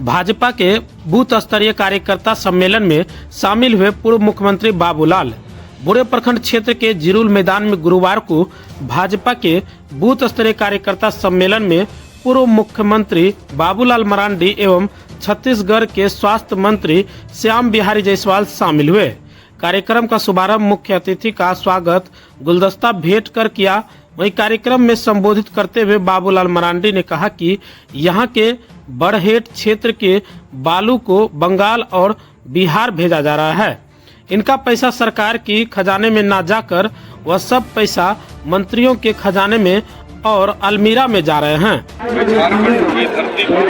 भाजपा के बूथ स्तरीय कार्यकर्ता सम्मेलन में शामिल हुए पूर्व मुख्यमंत्री बाबूलाल। बुरे प्रखंड क्षेत्र के जिरुल मैदान में गुरुवार को भाजपा के बूथ स्तरीय कार्यकर्ता सम्मेलन में पूर्व मुख्यमंत्री बाबूलाल मरांडी एवं छत्तीसगढ़ के स्वास्थ्य मंत्री श्याम बिहारी जायसवाल शामिल हुए। कार्यक्रम का शुभारंभ मुख्य अतिथि का स्वागत गुलदस्ता भेंट कर किया। वहीं कार्यक्रम में संबोधित करते हुए बाबूलाल मरांडी ने कहा कि यहां के बरहेट क्षेत्र के बालू को बंगाल और बिहार भेजा जा रहा है। इनका पैसा सरकार की खजाने में ना जाकर वह सब पैसा मंत्रियों के खजाने में और अलमीरा में जा रहे हैं। झारखंड की धरती पर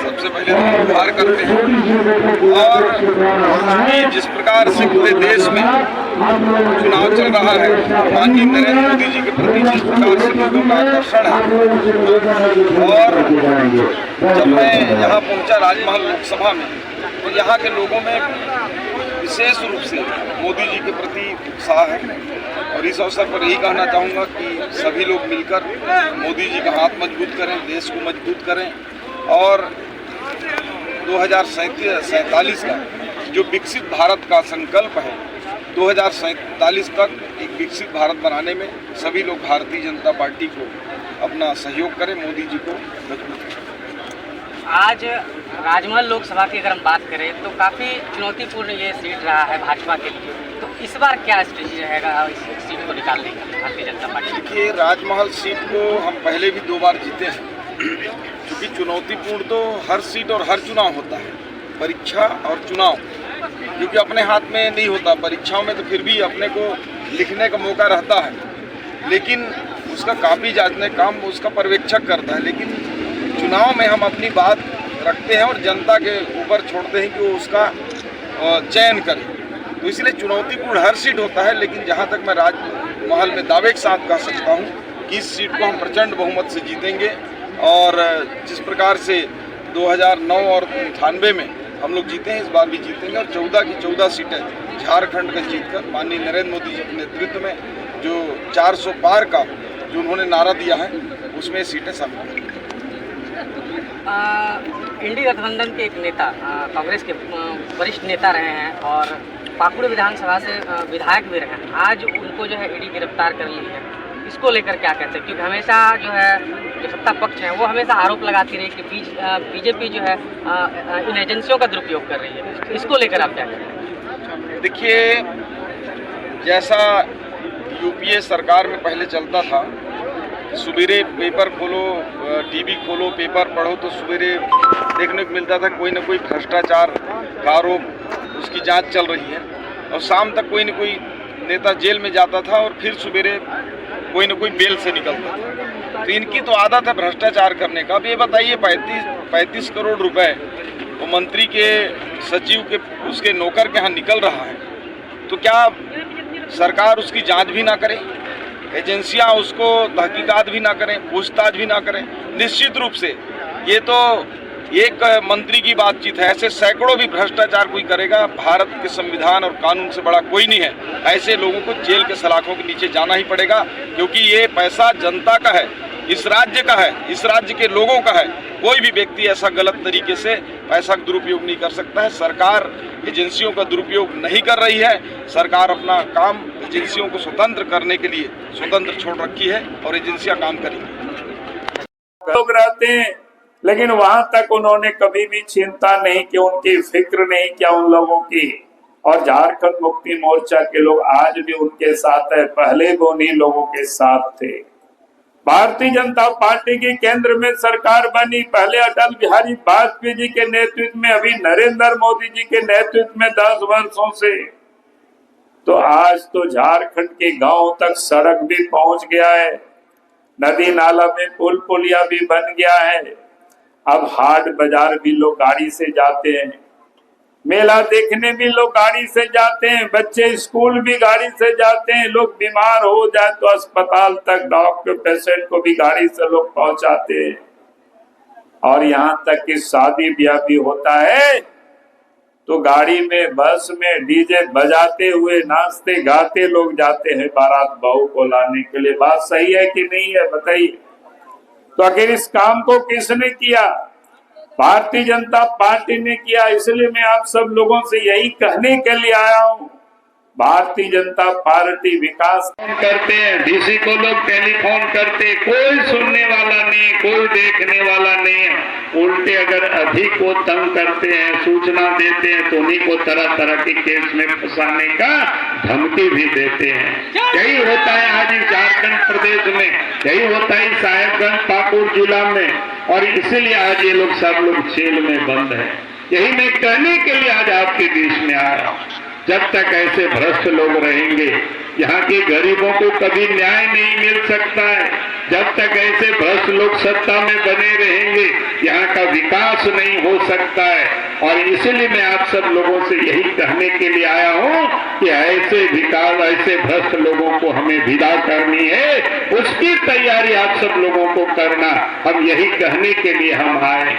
सबसे पहले आभार करते हैं और जिस प्रकार से पूरे देश में चुनाव चल रहा है, माननीय नरेंद्र मोदी जी के प्रति जिस प्रकार से लोगों का आकर्षण है, और जब मैं यहाँ पहुँचा राजमहल लोकसभा में तो यहाँ के लोगों में विशेष रूप से मोदी जी के प्रति उत्साह है। और इस अवसर पर यही कहना चाहूँगा कि सभी लोग मिलकर मोदी जी का हाथ मजबूत करें, देश को मजबूत करें और 2047 का जो विकसित भारत का संकल्प है, 2047 तक एक विकसित भारत बनाने में सभी लोग भारतीय जनता पार्टी को अपना सहयोग करें, मोदी जी को मजबूत करें। आज राजमहल लोकसभा की अगर हम बात करें तो काफ़ी चुनौतीपूर्ण ये सीट रहा है भाजपा के लिए, तो इस बार क्या स्ट्रेटजी रहेगा इस सीट को निकालने का भारतीय जनता पार्टी? देखिए, राजमहल सीट को हम पहले भी 2 बार जीते हैं। क्योंकि चुनौतीपूर्ण तो हर सीट और हर चुनाव होता है, परीक्षा और चुनाव, क्योंकि अपने हाथ में नहीं होता। परीक्षाओं में तो फिर भी अपने को लिखने का मौका रहता है, लेकिन उसका काफ़ी जांचने काम उसका पर्यवेक्षक करता है। लेकिन चुनाव में हम अपनी बात रखते हैं और जनता के ऊपर छोड़ते हैं कि वो उसका चयन करे। तो इसलिए चुनौतीपूर्ण हर सीट होता है, लेकिन जहां तक मैं राजमहल में दावे के साथ कह सकता हूं कि इस सीट को हम प्रचंड बहुमत से जीतेंगे। और जिस प्रकार से 2009 और 98 में हम लोग जीते हैं, इस बार भी जीतेंगे और 14 की 14 सीटें झारखंड का जीतकर माननीय नरेंद्र मोदी जी के नेतृत्व में जो 400 पार का जो उन्होंने नारा दिया है, उसमें सीटें शामिल हैं। इंडी गठबंधन के एक नेता कांग्रेस के वरिष्ठ नेता रहे हैं और पाकुड़ विधानसभा से विधायक भी रहे हैं। आज उनको जो है ईडी गिरफ्तार कर ली है, इसको लेकर क्या कहते हैं? क्योंकि हमेशा जो है जो सत्ता पक्ष है वो हमेशा आरोप लगाती रही कि बीजेपी जो है इन एजेंसियों का दुरुपयोग कर रही है। इसको लेकर आप क्या कहते हैं? देखिए, जैसा यूपीए सरकार में पहले चलता था, सवेरे पेपर खोलो, टीवी खोलो, पेपर पढ़ो तो सवेरे देखने को मिलता था कोई ना कोई भ्रष्टाचार का आरोप, उसकी जांच चल रही है, और शाम तक कोई ना कोई नेता जेल में जाता था और फिर सवेरे कोई ना कोई बेल से निकलता था। तो इनकी तो आदत है भ्रष्टाचार करने का। अब ये बताइए, 35 करोड़ रुपए वो मंत्री के सचिव के उसके नौकर के यहाँ निकल रहा है, तो क्या सरकार उसकी जांच भी ना करे, एजेंसियां उसको तहकीकात भी ना करें, पूछताछ भी ना करें? निश्चित रूप से ये तो एक मंत्री की बातचीत है, ऐसे सैकड़ों भी भ्रष्टाचार कोई करेगा। भारत के संविधान और कानून से बड़ा कोई नहीं है। ऐसे लोगों को जेल के सलाखों के नीचे जाना ही पड़ेगा, क्योंकि ये पैसा जनता का है, इस राज्य का है, इस राज्य के लोगों का है। कोई भी व्यक्ति ऐसा गलत तरीके से पैसा का दुरुपयोग नहीं कर सकता है। सरकार एजेंसियों का दुरुपयोग नहीं कर रही है। सरकार अपना काम एजेंसियों को स्वतंत्र करने के लिए स्वतंत्र छोड़ रखी है और एजेंसियां काम करेंगी। लोग रहते हैं, लेकिन वहां तक उन्होंने कभी भी चिंता नहीं की, उनकी फिक्र नहीं किया उन लोगों की। और झारखंड मुक्ति मोर्चा के लोग आज भी उनके साथ है, पहले भी उन्हीं लोगों के साथ थे। भारतीय जनता पार्टी की केंद्र में सरकार बनी, पहले अटल बिहारी वाजपेयी जी के नेतृत्व में, अभी नरेंद्र मोदी जी के नेतृत्व में 10 वर्षों से। तो आज तो झारखंड के गांव तक सड़क भी पहुंच गया है, नदी नाला में पुल पुलिया भी बन गया है। अब हाट बाजार भी लोग गाड़ी से जाते हैं, मेला देखने भी लोग गाड़ी से जाते हैं, बच्चे स्कूल भी गाड़ी से जाते हैं, लोग बीमार हो जाए तो अस्पताल तक डॉक्टर पेशेंट को भी गाड़ी से लोग पहुंचाते हैं। और यहाँ तक कि शादी ब्याह भी होता है तो गाड़ी में, बस में डीजे बजाते हुए नाचते गाते लोग जाते हैं बारात बहू को लाने के लिए। बात सही है कि नहीं है, बताइए? तो आखिर इस काम को किसने किया? भारतीय जनता पार्टी ने किया। इसलिए मैं आप सब लोगों से यही कहने के लिए आया हूं, भारतीय जनता पार्टी विकास करते हैं। डीसी को लोग टेलीफोन करते, कोई सुनने वाला नहीं, कोई देखने वाला नहीं है। उल्टे अगर अधिक को तंग करते हैं, सूचना देते हैं, तो उन्हीं को तरह तरह के केस में फंसाने का धमकी भी देते हैं। यही होता है आज इस झारखंड प्रदेश में, यही होता है साहेबगंज पाकुड़ जिला में, और इसीलिए आज ये लोग सब लोग जेल में बंद है। यही मैं कहने के लिए आज आपके बीच में आया हूं। जब तक ऐसे भ्रष्ट लोग रहेंगे, यहाँ के गरीबों को कभी न्याय नहीं मिल सकता है। जब तक ऐसे भ्रष्ट लोग सत्ता में बने रहेंगे, यहाँ का विकास नहीं हो सकता है। और इसलिए मैं आप सब लोगों से यही कहने के लिए आया हूँ कि ऐसे विकास, ऐसे भ्रष्ट लोगों को हमें विदा करनी है, उसकी तैयारी आप सब लोगों को करना, हम यही कहने के लिए हम आए।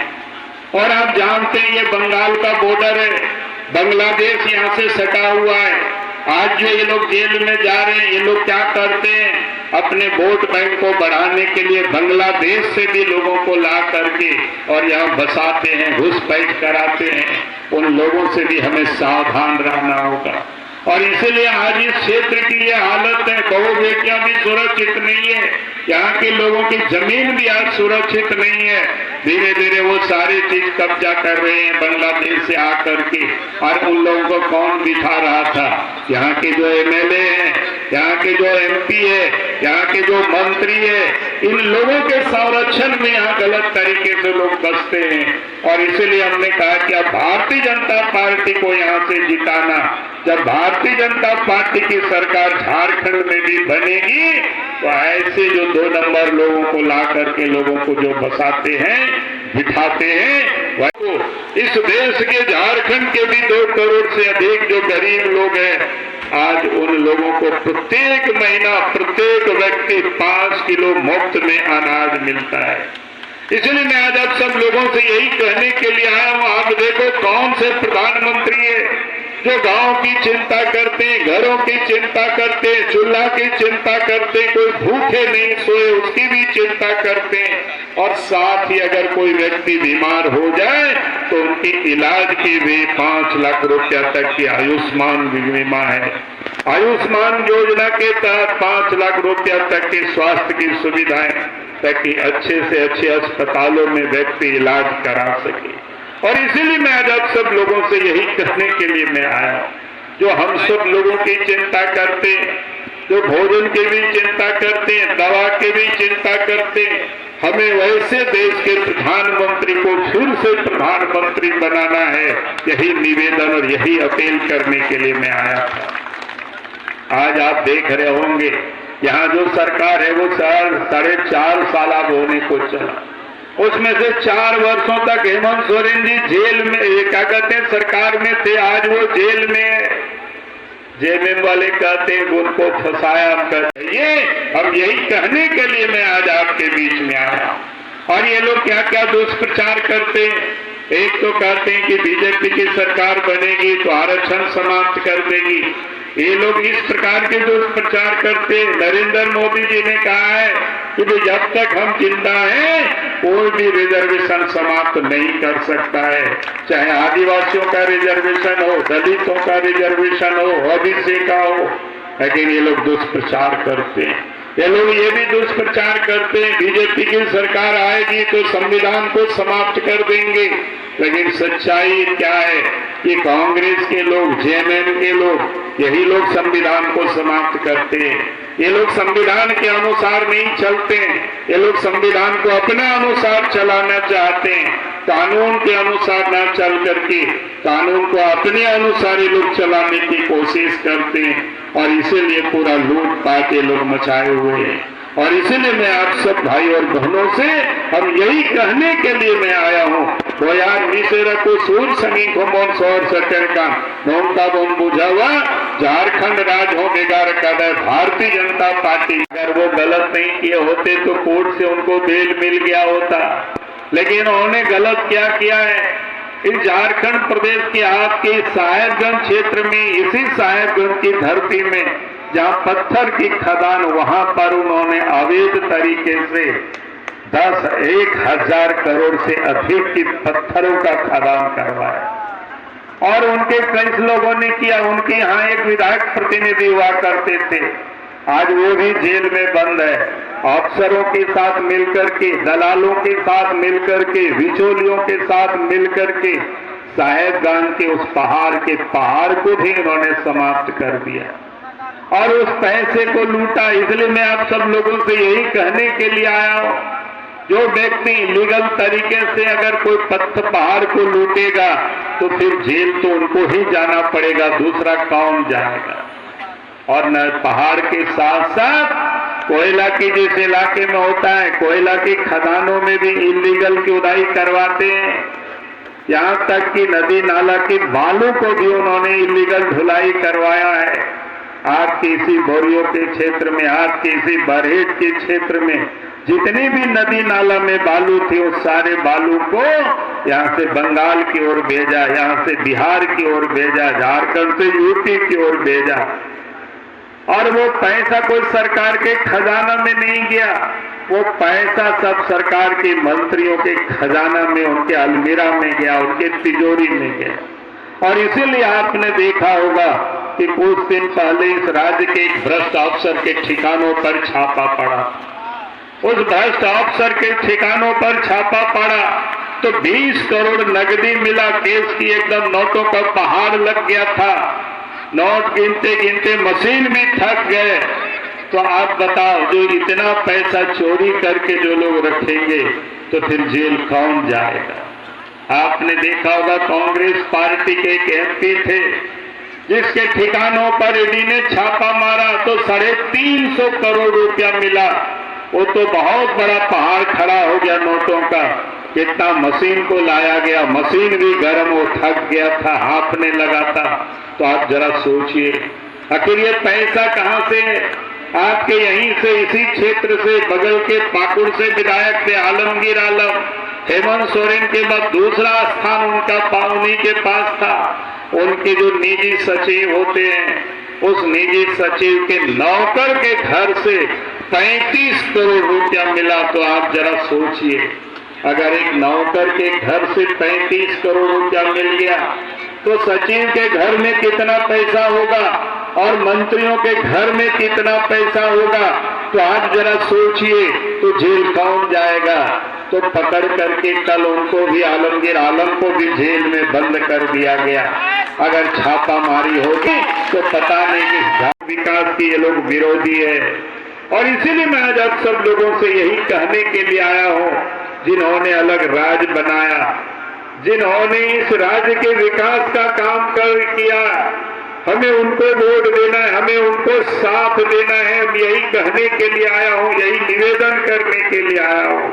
और आप जानते हैं ये बंगाल का बॉर्डर है, बांग्लादेश यहाँ से सटा हुआ है। आज जो ये लोग जेल में जा रहे हैं, ये लोग क्या करते हैं, अपने वोट बैंक को बढ़ाने के लिए बांग्लादेश से भी लोगों को ला करके और यहाँ बसाते हैं, घुसपैठ कराते हैं। उन लोगों से भी हमें सावधान रहना होगा। और इसलिए आज इस क्षेत्र की ये हालत है, बहु बेटियां भी सुरक्षित नहीं है, यहाँ के लोगों की जमीन भी आज सुरक्षित नहीं है। धीरे धीरे वो सारी चीज कब्जा कर रहे हैं बांग्लादेश से आकर के। और उन लोगों को कौन बिठा रहा था, यहाँ के जो एमएलए हैं, यहाँ के जो एमपी है, यहाँ के जो मंत्री है, इन लोगों के संरक्षण में यहाँ गलत तरीके से लोग बसते हैं। और इसीलिए हमने कहा कि अब भारतीय जनता पार्टी को यहाँ से जिताना। जब भारतीय जनता पार्टी की सरकार झारखंड में भी बनेगी, तो ऐसे जो 2 नंबर लोगों को ला करके लोगों को जो बसाते हैं, बिठाते हैं, वो इस देश के झारखंड के भी 2 करोड़ से अधिक जो गरीब लोग हैं, आज उन लोगों को प्रत्येक महीना प्रत्येक व्यक्ति 5 किलो मुफ्त में अनाज मिलता है। इसलिए मैं आज आप सब लोगों से यही कहने के लिए आया हूं, आप देखो कौन से प्रधानमंत्री है जो गांव की चिंता करते हैं, घरों की चिंता करते हैं, चूल्हा की चिंता करते हैं, कोई भूखे नहीं सोए उसकी भी चिंता करते हैं। और साथ ही अगर कोई व्यक्ति बीमार हो जाए तो उनकी इलाज की भी 5 लाख रुपया तक की आयुष्मान बीमा है। आयुष्मान योजना के तहत 5 लाख रुपया तक की स्वास्थ्य की सुविधाएं, ताकि अच्छे से अच्छे अस्पतालों में व्यक्ति इलाज करा सके। और इसीलिए मैं आज आप सब लोगों से यही कहने के लिए मैं आया, जो हम सब लोगों की चिंता करते हैं, जो भोजन की भी चिंता करते हैं, दवा की भी चिंता करते हैं, हमें वैसे देश के प्रधानमंत्री को फिर से प्रधानमंत्री बनाना है। यही निवेदन और यही अपील करने के लिए मैं आया था। आज आप देख रहे होंगे यहाँ जो सरकार है वो 4.5 साल अब होने को चला, उसमें से 4 वर्षों तक हेमंत सोरेन जी जेल में, क्या कहते हैं, सरकार में थे, आज वो जेल में। जेएमएम वाले कहते हैं उनको फंसाया, हम कहते हैं। हम यही कहने के लिए मैं आज आपके बीच में आया। और ये लोग क्या क्या दुष्प्रचार करते हैं। एक तो कहते हैं कि बीजेपी की सरकार बनेगी तो आरक्षण समाप्त कर देगी। ये लोग इस प्रकार के दुष्प्रचार करते हैं। नरेंद्र मोदी जी ने कहा है कि जब तक हम जिंदा हैं कोई भी रिजर्वेशन समाप्त नहीं कर सकता है, चाहे आदिवासियों का रिजर्वेशन हो, दलितों का रिजर्वेशन हो, ओबीसी का हो। लेकिन ये लोग दुष्प्रचार करते हैं। ये लोग ये भी दुष्प्रचार करते हैं बीजेपी की सरकार आएगी तो संविधान को समाप्त कर देंगे। लेकिन सच्चाई क्या है कि कांग्रेस के लोग, जेएमएम के लोग, यही लोग संविधान को समाप्त करते हैं। ये लोग संविधान के अनुसार नहीं चलते हैं। ये लोग संविधान को अपने अनुसार चलाना चाहते हैं, कानून के अनुसार न चल करके कानून को अपने अनुसार ये लोग चलाने की कोशिश करते हैं। और इसीलिए पूरा लूटपाट ये लोग मचाए हुए हैं। और इसीलिए मैं आप सब भाई और बहनों से हम यही कहने के लिए मैं आया हूँ, वो यार मिसेरा को सूर संगी को मोन सौर सटर का नौका बोम बुझा हुआ झारखंड राज हो बेगार कर भारतीय जनता पार्टी। अगर वो गलत नहीं किए होते तो कोर्ट से उनको बेल मिल गया होता। लेकिन उन्होंने गलत क्या किया है, इस झारखंड प्रदेश के आपके साहेबगंज क्षेत्र में, इसी साहेबगंज की धरती में जहां पत्थर की खदान, वहां पर उन्होंने अवैध तरीके से 10,000 करोड़ से अधिक की पत्थरों का खदान करवाया। और उनके कई लोगों ने किया। उनके यहाँ एक विधायक प्रतिनिधि हुआ करते थे, आज वो भी जेल में बंद है। अफसरों के साथ मिलकर के, दलालों के साथ मिलकर के, बिचौलियों के साथ मिलकर के साहेबगंज के उस पहाड़ को भी उन्होंने समाप्त कर दिया और उस पैसे को लूटा। इसलिए मैं आप सब लोगों से यही कहने के लिए आया हूं, जो व्यक्ति लीगल तरीके से अगर कोई पहाड़ को लूटेगा तो फिर जेल तो उनको ही जाना पड़ेगा, दूसरा कौन जाएगा। और न पहाड़ के साथ साथ कोयला की जिस इलाके में होता है, कोयला की खदानों में भी इलीगल की उड़ाई करवाते हैं। यहां तक कि नदी नाला की बालू को भी उन्होंने इलीगल ढुलाई करवाया है। आज के इसी बोरियो के क्षेत्र में, आज के इसी बरहेट के क्षेत्र में जितनी भी नदी नाला में बालू थी, उस सारे बालू को यहाँ से बंगाल की ओर भेजा, यहाँ से बिहार की ओर भेजा, झारखंड से यूपी की ओर भेजा। और वो पैसा कोई सरकार के खजाना में नहीं गया, वो पैसा सब सरकार के मंत्रियों के खजाना में, उनके अलमीरा में गया, उनके तिजोरी में गया। और इसीलिए आपने देखा होगा कि कुछ दिन पहले इस राज्य के एक भ्रष्ट अफसर के ठिकानों पर छापा पड़ा। उस भ्रष्ट अफसर के ठिकानों पर छापा पड़ा तो 20 करोड़ नकदी मिला। केस की एकदम नोटों का पहाड़ लग गया था। नोट गिनते गिनते मशीन भी थक गए। तो आप बताओ, जो इतना पैसा चोरी करके जो लोग रखेंगे तो फिर जेल कौन जाएगा। आपने देखा होगा कांग्रेस पार्टी के एक एमपी थे जिसके ठिकानों पर ईडी ने छापा मारा तो 350 करोड़ रुपया मिला। वो तो बहुत बड़ा पहाड़ खड़ा हो गया नोटों का। कितना मशीन को लाया गया, मशीन भी गर्म, वो थक गया था, हाँफने लगा था। तो आप जरा सोचिए, आखिर ये पैसा कहां से? आपके यहीं से, इसी क्षेत्र से, बगल के पाकुड़ से विधायक थे आलमगीर आलम। हेमंत सोरेन के बाद दूसरा स्थान उनका पाउनी के पास था। उनके जो निजी सचिव होते हैं, उस निजी सचिव के नौकर के घर से 35 करोड़ रुपया मिला। तो आप जरा सोचिए, अगर एक नौकर के घर से 35 करोड़ रुपया मिल गया तो सचिव के घर में कितना पैसा होगा और मंत्रियों के घर में कितना पैसा होगा। तो आप जरा सोचिए, तो जेल कौन जाएगा। तो पकड़ करके कल उनको भी, आलमगीर आलम को भी जेल में बंद कर दिया गया। अगर छापामारी होगी तो पता नहीं किस विकास की ये लोग विरोधी है। और इसीलिए मैं आज आप सब लोगों से यही कहने के लिए आया हूं, जिन्होंने अलग राज बनाया, जिन्होंने इस राज्य के विकास का काम किया, हमें उनको वोट देना है, हमें उनको साथ देना है। हम यही कहने के लिए आया हूं, यही निवेदन करने के लिए आया हूं।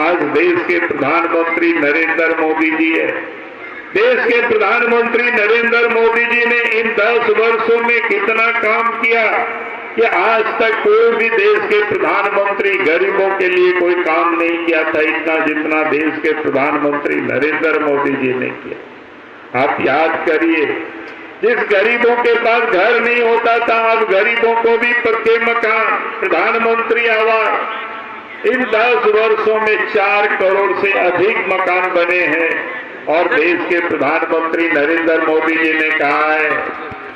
आज देश के प्रधानमंत्री नरेंद्र मोदी जी है। देश के प्रधानमंत्री नरेंद्र मोदी जी ने इन 10 वर्षों में कितना काम किया कि आज तक कोई भी देश के प्रधानमंत्री गरीबों के लिए कोई काम नहीं किया था इतना, जितना देश के प्रधानमंत्री नरेंद्र मोदी जी ने किया। आप याद करिए, जिस गरीबों के पास घर नहीं होता था, अब गरीबों को भी पक्के मकान, प्रधानमंत्री आवास। इन 10 वर्षों में 4 करोड़ से अधिक मकान बने हैं। और देश के प्रधानमंत्री नरेंद्र मोदी जी ने कहा है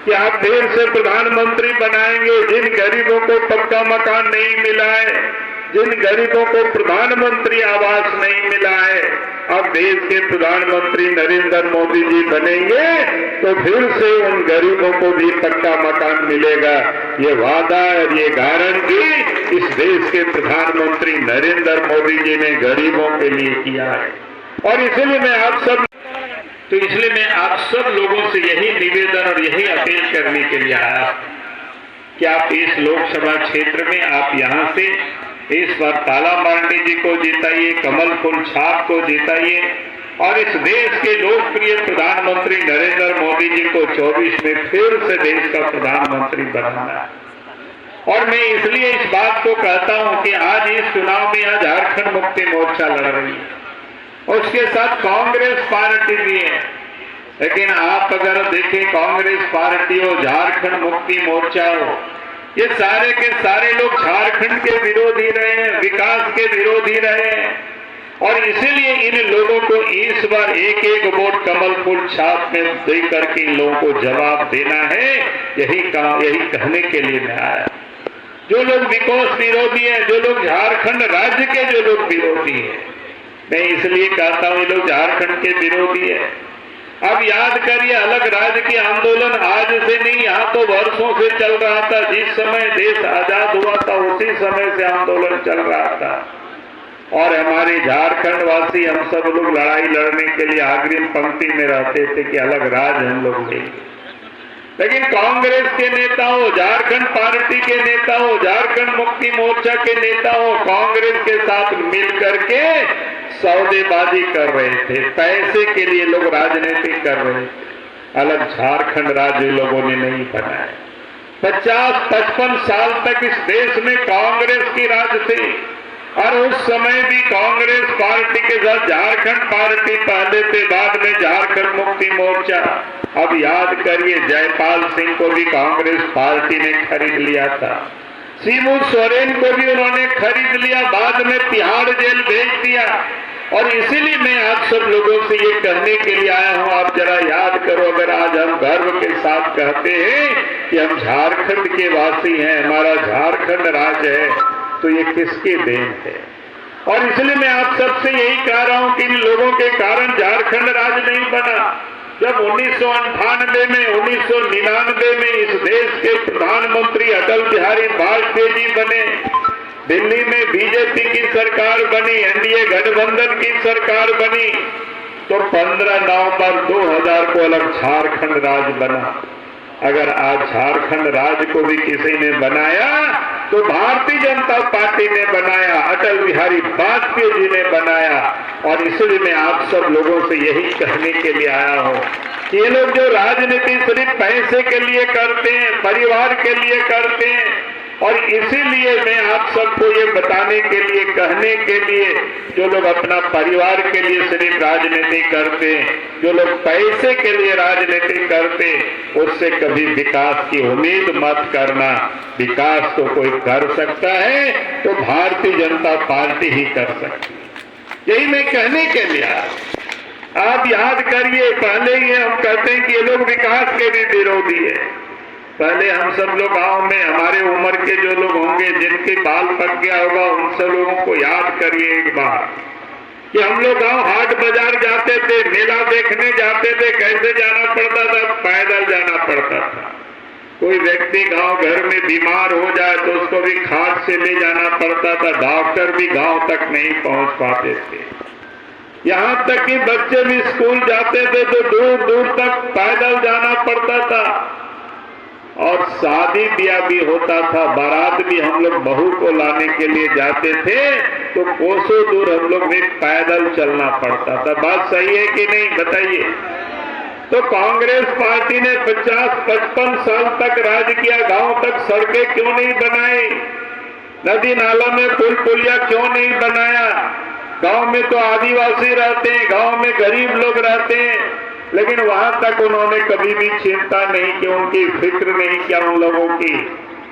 कि आप देर से प्रधानमंत्री बनाएंगे। जिन गरीबों को पक्का मकान नहीं मिला है, जिन गरीबों को प्रधानमंत्री आवास नहीं मिला है, अब देश के प्रधानमंत्री नरेंद्र मोदी जी बनेंगे तो फिर से उन गरीबों को भी पक्का मकान मिलेगा। ये वादा और ये गारंटी इस देश के प्रधानमंत्री नरेंद्र मोदी जी ने गरीबों के लिए किया है। और इसलिए मैं आप सब लोगों से यही निवेदन और यही अपील करने के लिए आया कि आप इस लोकसभा क्षेत्र में, आप यहां से इस बार ताला मार्डी जी को जिताइए, कमल फूल छाप को जिताइए और इस देश के लोकप्रिय प्रधानमंत्री नरेंद्र मोदी जी को 24 में फिर से देश का प्रधानमंत्री बनाना। और मैं इसलिए इस बात को कहता हूं कि आज इस चुनाव में आज झारखंड मुक्ति मोर्चा लड़ रही है, उसके साथ कांग्रेस पार्टी भी है। लेकिन आप अगर देखें, कांग्रेस पार्टी हो, झारखंड मुक्ति मोर्चा हो, ये सारे के सारे लोग झारखंड के विरोधी रहे हैं, विकास के विरोधी रहे हैं, और इसीलिए इन लोगों को इस बार एक एक वोट कमल फूल छाप में दे करके इन लोगों को जवाब देना है। यही कहने के लिए मैं आया। जो लोग विकास विरोधी है, जो लोग झारखंड राज्य के जो लोग विरोधी है, मैं इसलिए कहता हूं ये लोग झारखंड के विरोधी है। अब याद करिए, अलग राज्य के आंदोलन आज से नहीं, यहाँ तो वर्षों से चल रहा था। जिस समय देश आजाद हुआ था उसी समय से आंदोलन चल रहा था, और हमारे झारखंड वासी हम सब लोग लड़ाई लड़ने के लिए अग्रिम पंक्ति में रहते थे कि अलग राज्य हम लोग लेंगे। लेकिन कांग्रेस के नेताओं, झारखंड पार्टी के नेताओं, झारखंड मुक्ति मोर्चा के नेताओं कांग्रेस के साथ मिलकर के सौदेबाजी कर रहे थे। पैसे के लिए लोग राजनीति कर रहे थे। अलग झारखंड राज्य लोगों ने नहीं बनाया। 50-55 साल तक इस देश में कांग्रेस की राज थी, और उस समय भी कांग्रेस पार्टी के साथ झारखंड पार्टी पहले थे, बाद में झारखंड मुक्ति मोर्चा। अब याद करिए, जयपाल सिंह को भी कांग्रेस पार्टी ने खरीद लिया था, शिबू सोरेन को भी उन्होंने खरीद लिया, बाद में तिहाड़ जेल भेज दिया। और इसीलिए मैं आप सब लोगों से ये कहने के लिए आया हूं, आप जरा याद करो, अगर आज हम गर्व के साथ कहते हैं कि हम झारखंड के वासी हैं, हमारा झारखंड राज्य है, तो ये किसके देन है। और इसलिए मैं आप सबसे यही कह रहा हूं कि इन लोगों के कारण झारखंड राज्य नहीं बना। जब 1998 में, 1999 में इस देश के प्रधानमंत्री अटल बिहारी वाजपेयी जी बने, दिल्ली में बीजेपी की सरकार बनी, एनडीए गठबंधन की सरकार बनी, तो 15 नवंबर 2000 को अलग झारखंड राज्य बना। अगर आज झारखंड राज्य को भी किसी ने बनाया तो भारतीय जनता पार्टी ने बनाया, अटल बिहारी वाजपेयी जी ने बनाया। और इसलिए मैं आप सब लोगों से यही कहने के लिए आया हूं कि ये लोग जो राजनीति सिर्फ पैसे के लिए करते हैं, परिवार के लिए करते हैं, और इसीलिए मैं आप सबको ये बताने के लिए, कहने के लिए, जो लोग अपना परिवार के लिए सिर्फ राजनीति करते हैं, जो लोग पैसे के लिए राजनीति करते, उससे कभी विकास की उम्मीद मत करना। विकास तो कोई कर सकता है तो भारतीय जनता पार्टी ही कर सकती है। यही मैं कहने के लिए आया। आप याद करिए, पहले ही हम कहते हैं कि ये लोग विकास के भी विरोधी है। पहले हम सब लोग गांव में, हमारे उम्र के जो लोग होंगे, जिनके बाल पक गया होगा, उन सब लोगों को याद करिए एक बार कि हम लोग गांव हाट बाजार जाते थे, मेला देखने जाते थे। कैसे जाना पड़ता था? पैदल जाना पड़ता था। कोई व्यक्ति गांव घर में बीमार हो जाए तो उसको भी खाट से ले जाना पड़ता था। डॉक्टर भी गांव तक नहीं पहुंच पाते थे। यहाँ तक कि बच्चे भी स्कूल जाते थे तो दूर दूर तक पैदल जाना पड़ता था। और शादी ब्याह भी होता था, बारात भी हम लोग बहू को लाने के लिए जाते थे तो कोसों दूर हम लोग भी पैदल चलना पड़ता था। बात सही है कि नहीं, बताइए। तो कांग्रेस पार्टी ने 50-55 साल तक राज किया, गांव तक सड़कें क्यों नहीं बनाई? नदी नाला में पुल पुलिया क्यों नहीं बनाया? गांव में तो आदिवासी रहते हैं, गांव में गरीब लोग रहते हैं, लेकिन वहां तक उन्होंने कभी भी चिंता नहीं की, उनकी फिक्र नहीं किया उन लोगों की।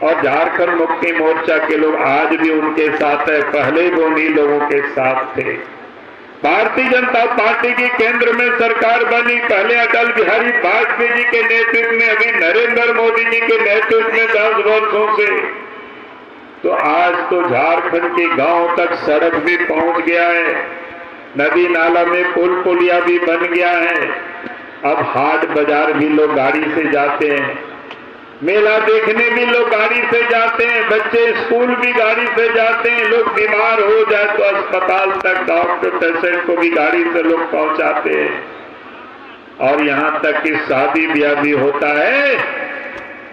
और झारखंड मुक्ति मोर्चा के लोग आज भी उनके साथ है, पहले भी उन्हीं लोगों के साथ थे। भारतीय जनता पार्टी की केंद्र में सरकार बनी, पहले अटल बिहारी वाजपेयी जी के नेतृत्व में, अभी नरेंद्र मोदी जी के नेतृत्व में 10 वर्षों से। तो आज तो झारखंड के गांव तक सड़क भी पहुंच गया है, नदी नाला में पुल पुलिया भी बन गया है। अब हाट बाजार भी लोग गाड़ी से जाते हैं, मेला देखने भी लोग गाड़ी से जाते हैं, बच्चे स्कूल भी गाड़ी से जाते हैं, लोग बीमार हो जाए तो अस्पताल तक डॉक्टर पेशेंट को भी गाड़ी से लोग पहुंचाते हैं। और यहाँ तक कि शादी ब्याह भी होता है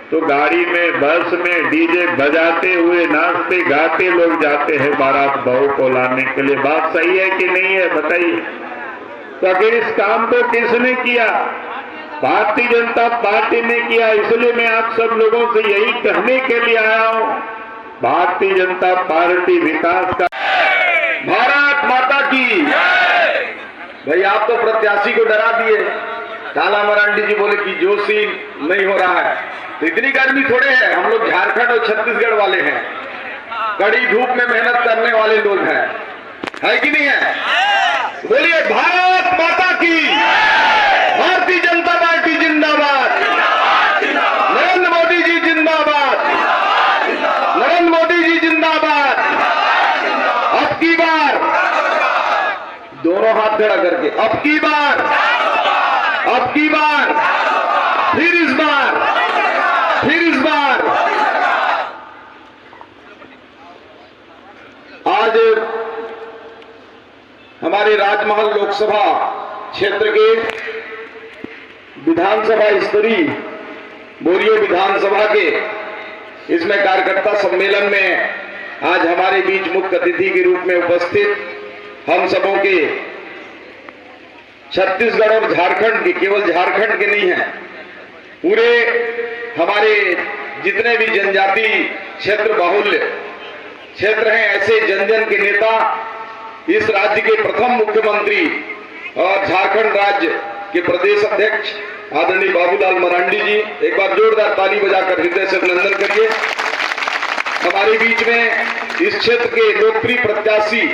तो गाड़ी में, बस में डीजे बजाते हुए, नाचते गाते लोग जाते हैं बारात बहू को लाने के लिए। बात सही है कि नहीं है, बताइए। तो आखिर इस काम को किसने किया? भारतीय जनता पार्टी ने किया। इसलिए मैं आप सब लोगों से यही कहने के लिए आया हूं, भारतीय जनता पार्टी विकास का। भारत माता की भाई, आप तो प्रत्याशी को डरा दिए। काला मरांडी जी बोले कि जोशी नहीं हो रहा है, तो इतनी गर्मी थोड़े है, हम लोग झारखंड और छत्तीसगढ़ वाले हैं, कड़ी धूप में मेहनत करने वाले लोग हैं, है कि नहीं है? बोलिए भारत माता की, भारतीय जनता पार्टी जिंदाबाद, नरेंद्र मोदी जी जिंदाबाद, नरेंद्र मोदी जी जिंदाबाद। अब की बार दोनों हाथ खड़ा करके, अब की बार, फिर इस बार, आज हमारे राजमहल लोकसभा क्षेत्र के विधानसभा स्तरीय बोरियो विधानसभा के इसमें कार्यकर्ता सम्मेलन में आज हमारे बीच मुख्य अतिथि के रूप में उपस्थित हम सबों के छत्तीसगढ़ और झारखंड के, केवल झारखंड के नहीं है, पूरे हमारे जितने भी जनजाति क्षेत्र बाहुल्य क्षेत्र हैं, ऐसे जन जन के नेता, इस राज्य के प्रथम मुख्यमंत्री और झारखंड राज्य के प्रदेश अध्यक्ष आदरणीय बाबूलाल मरांडी जी, एक बार जोरदार ताली बजाकर हृदय से अभिनंदन करिए। हमारे बीच में इस क्षेत्र के लोकप्रिय प्रत्याशी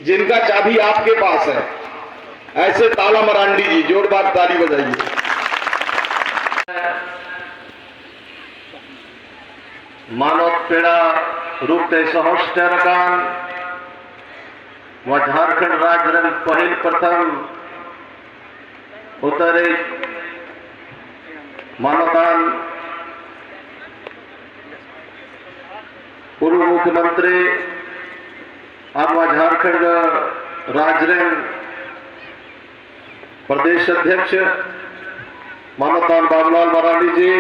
जिनका चाबी आपके पास है, ऐसे ताला मरांडी जी, जोरदार ताली बजाइए। मानव पेड़ा रूपते सहस्त्रकान व झारखंड राज्य पहल प्रथम उतरे मानवतान पूर्व मुख्यमंत्री और झारखंड राज्य प्रदेश अध्यक्ष मानवतान बाबूलाल मरांडी जी,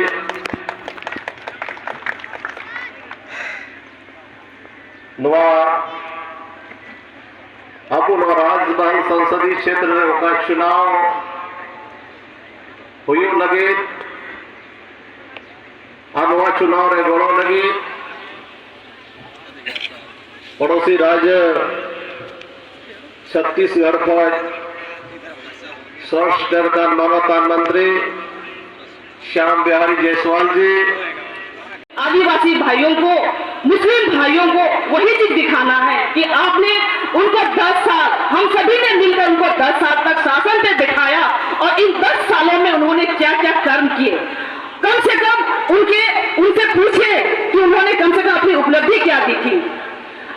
नवा अपन राजधानी संसदीय क्षेत्र का चुनाव हुई लगे, नवा चुनाव रे गड़ो लगे पड़ोसी राज्य छत्तीसगढ़ को स्वास्थ्य का मानवतान मंत्री श्याम बिहारी जायसवाल जी, आदिवासी भाइयों को, मुस्लिम भाइयों को वही चीज दिखाना है कि आपने उनको 10 साल, हम सभी ने मिलकर उनको 10 साल तक शासन पे बिठाया और इन 10 सालों में उन्होंने क्या क्या कर्म किए। कम से कम उनसे पूछे कि उन्होंने कम से कम अपनी उपलब्धि क्या दी थी।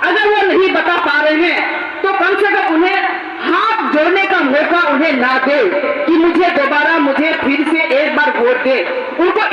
अगर वो नहीं बता पा रहे हैं तो कम से कम उन्हें हाथ जोड़ने का मौका उन्हें ना दे कि मुझे फिर से एक बार वोट दे। उनको